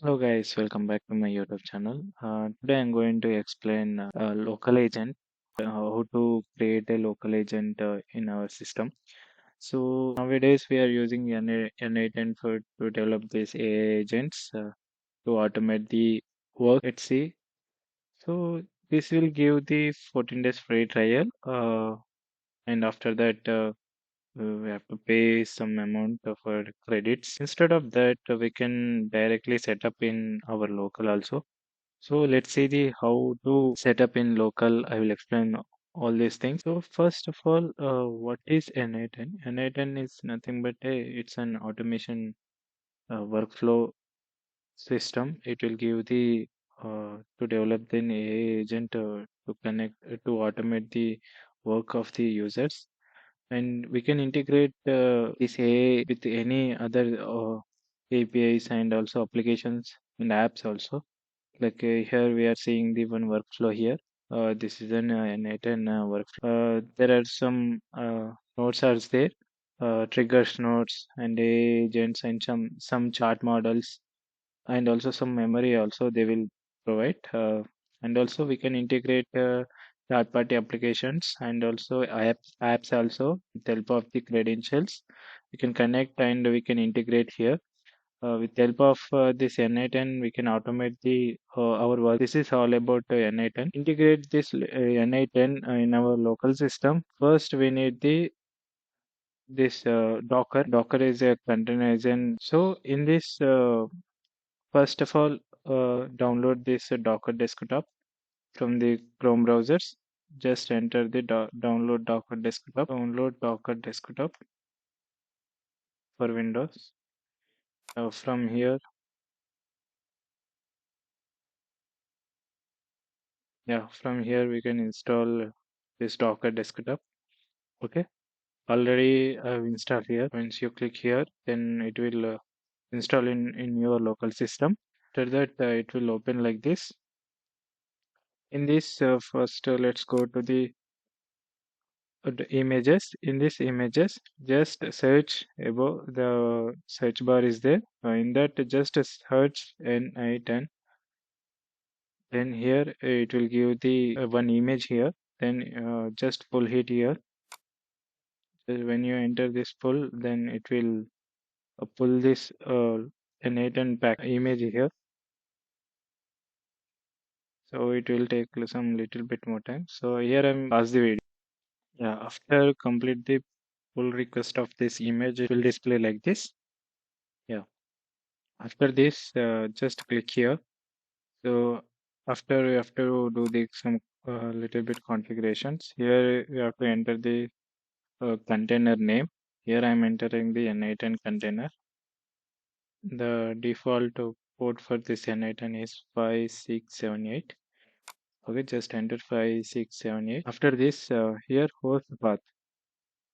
Hello guys, welcome back to my YouTube channel. Today I'm going to explain a local agent, how to create a local agent in our system. So nowadays we are using n8n for to develop these AI agents to automate the work at sea. So this will give the 14 days free trial, and after that we have to pay some amount for credits. Instead of that, we can directly set up in our local also. So let's see the how to set up in local. I will explain all these things. So first of all, what is n8n? n8n is nothing but it's an automation workflow system. It will give the to develop the AI agent to connect to automate the work of the users, and we can integrate this AI with any other APIs and also applications and apps also. Like here we are seeing the one workflow here. This is an 8 workflow. There are some nodes are there, triggers nodes and agents and some chart models and also some memory also they will provide. And also we can integrate third-party applications and also apps also with the help of the credentials. We can connect and we can integrate here with the help of this n8n, we can automate the our work. This is all about n8n. Integrate this n8n in our local system. First, we need the this Docker. Docker is a containerization. So in this, first of all, download this Docker desktop from the Chrome browsers. Just enter the download Docker desktop. Download Docker desktop for Windows. From here, yeah, from here we can install this Docker desktop. Okay, already I've installed here. Once you click here, then it will install in your local system. After that, it will open like this. In this, first let's go to the images. In this images, just search above the search bar is there. In that, just search n8n. Then here it will give the one image here. Then just pull it here. When you enter this pull, then it will pull this n8n pack image here. So it will take some little bit more time. So here I'm pause the video. Yeah, after complete the pull request of this image, it will display like this. Yeah. After this, just click here. So after you have to do the some little bit configurations. Here you have to enter the container name. Here I'm entering the n8n container. The default port for this n8n is 5678. Okay, just enter 5678. After this, here host path.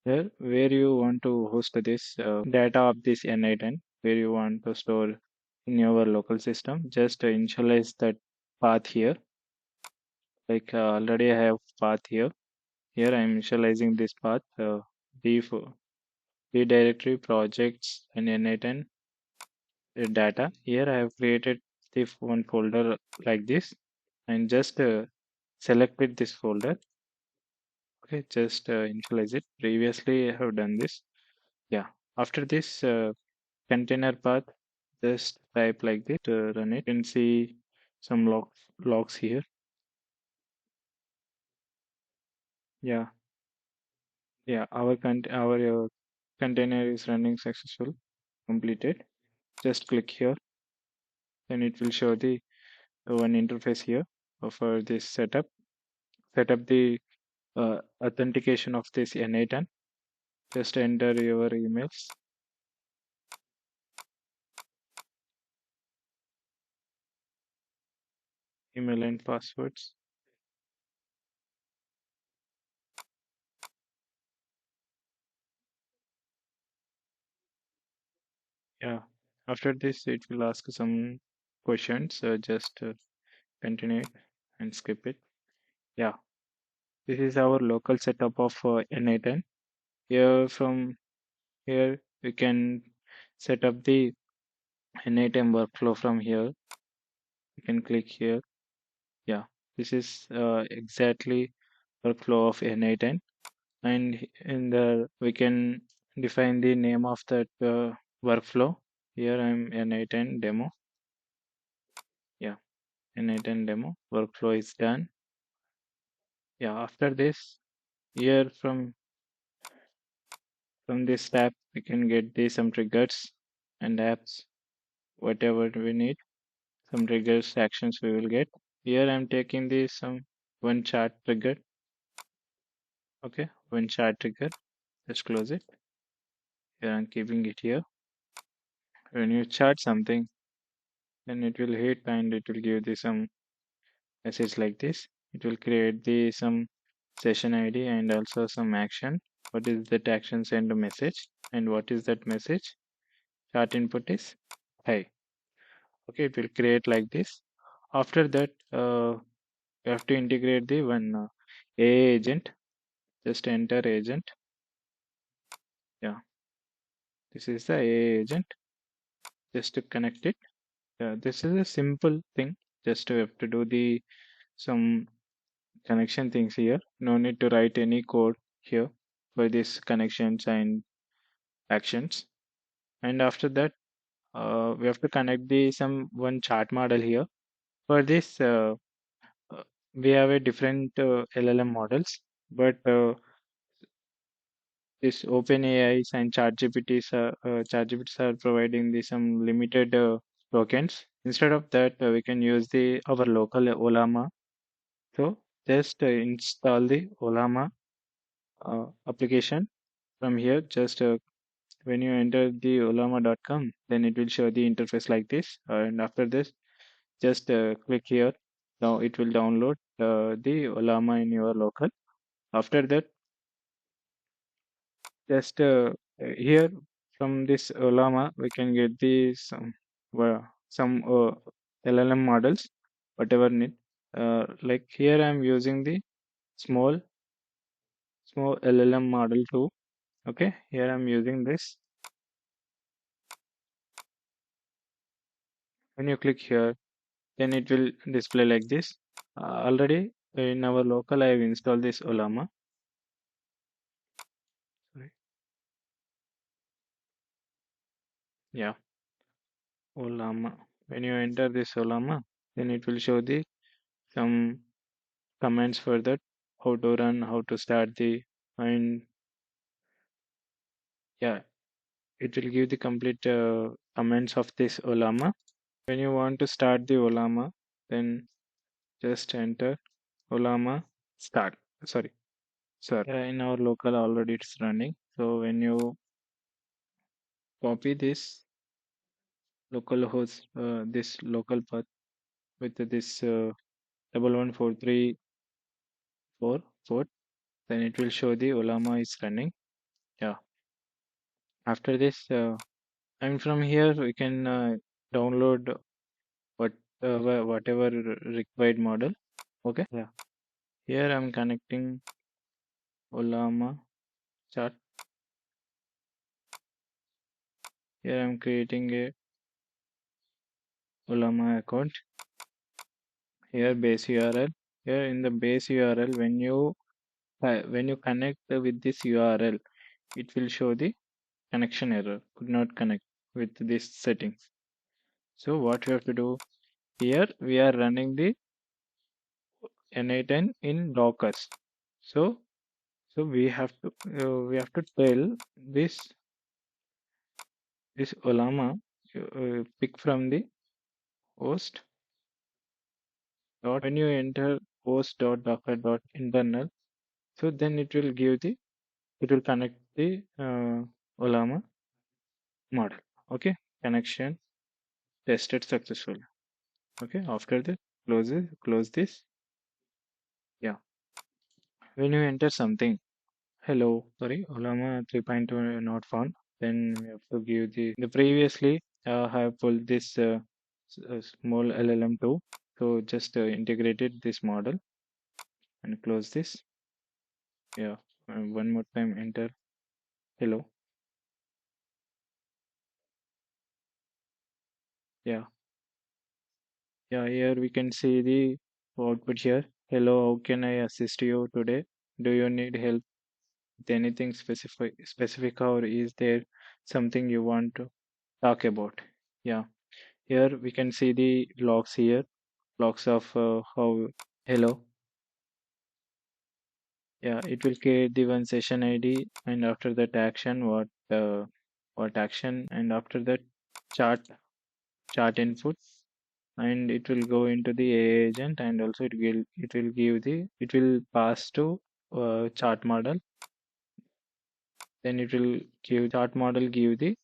Here, where you want to host this data of this n8n, where you want to store in your local system, just initialize that path here. Like already I have path here. Here I am initializing this path. D directory projects and n8n data. Here I have created the one folder like this and just selected this folder. Okay, just initialize it. Previously I have done this. Yeah. After this container path, just type like this to run it. You can see some logs here. Yeah. Yeah. Our container is running successful. Completed. Just click here. Then it will show the one interface here for this setup. Set up the authentication of this n8n. Just enter your emails, email and passwords. Yeah. After this, it will ask some questions. Just continue it and skip it. Yeah. This is our local setup of n8n. Here from here we can set up the n8n workflow from here. You can click here. Yeah, this is exactly workflow of n8n, and in the we can define the name of that workflow. Here I'm n8n demo. Yeah, n8n demo workflow is done. Yeah, after this, here from this tab we can get the some triggers and apps, whatever we need. Some triggers actions we will get. Here I'm taking the some one chart trigger. Okay, one chart trigger. Let's close it. Here I'm keeping it here. When you chart something, then it will hit and it will give the some message like this. It will create the some session ID and also some action. What is that action? Send a message. And what is that message? Chart input is hi. Okay, it will create like this. After that, you have to integrate the one AI agent. Just enter agent. Yeah, this is the AI agent. Just to connect it. Yeah, this is a simple thing. Just to have to do the some connection things here. No need to write any code here for these connections and actions. And after that, we have to connect the some one chart model here. For this, uh, we have a different LLM models, but this OpenAIs and ChatGPTs are providing the some limited tokens. Instead of that, we can use the our local Ollama. So just install the Ollama application from here. Just when you enter the Ollama.com, then it will show the interface like this. And after this, just click here. Now it will download the Ollama in your local. After that, just here from this Ollama, we can get the some LLM models, whatever need. Like here, I'm using the small LLM model too. Okay, here I'm using this. When you click here, then it will display like this. Already in our local, I have installed this Ollama. Sorry. Yeah, Ollama. When you enter this Ollama, then it will show the some commands for that, how to run, how to start the, and yeah, it will give the complete commands of this Ollama. When you want to start the Ollama, then just enter Ollama start. Sorry, sir. In our local already it's running. So when you copy this local host, this local path with this 11434 port, then it will show the Ollama is running. Yeah. After this, and from here we can download what whatever required model. Okay. Yeah. Here I'm connecting Ollama chart. Here I'm creating a Ollama account. Here base URL. Here in the base URL, when you connect with this URL, it will show the connection error. Could not connect with this settings. So what we have to do here, we are running the n8n in Dockers. So we have to tell this Ollama pick from the host dot when you enter host dot docker dot internal, so then it will connect the Ollama model. Okay, connection tested successfully. Okay, after that close this. Yeah, when you enter something, hello, sorry, Ollama 3.2 not found, then we have to give the previously I have pulled this small LLM2. So just integrated this model and close this. Yeah, one more time enter hello. Yeah, yeah, here we can see the output here. Hello, how can I assist you today? Do you need help with anything specific, or is there something you want to talk about? Yeah, here we can see the logs here, logs of how hello. Yeah, it will create the one session ID, and after that action, what action, and after that chart input, and it will go into the AI agent, and also it will pass to chart model. Then it will give chart model give the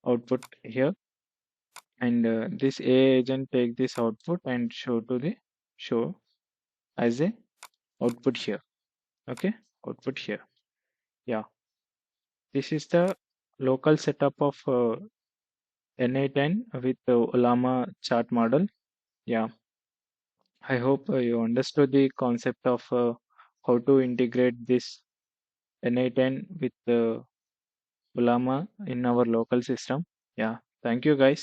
output here, and this AI agent take this output and show as a output here. Okay, output here. Yeah, this is the local setup of n8n with the Ollama chart model. Yeah, I hope you understood the concept of how to integrate this n8n with Ollama in our local system. Yeah, thank you guys.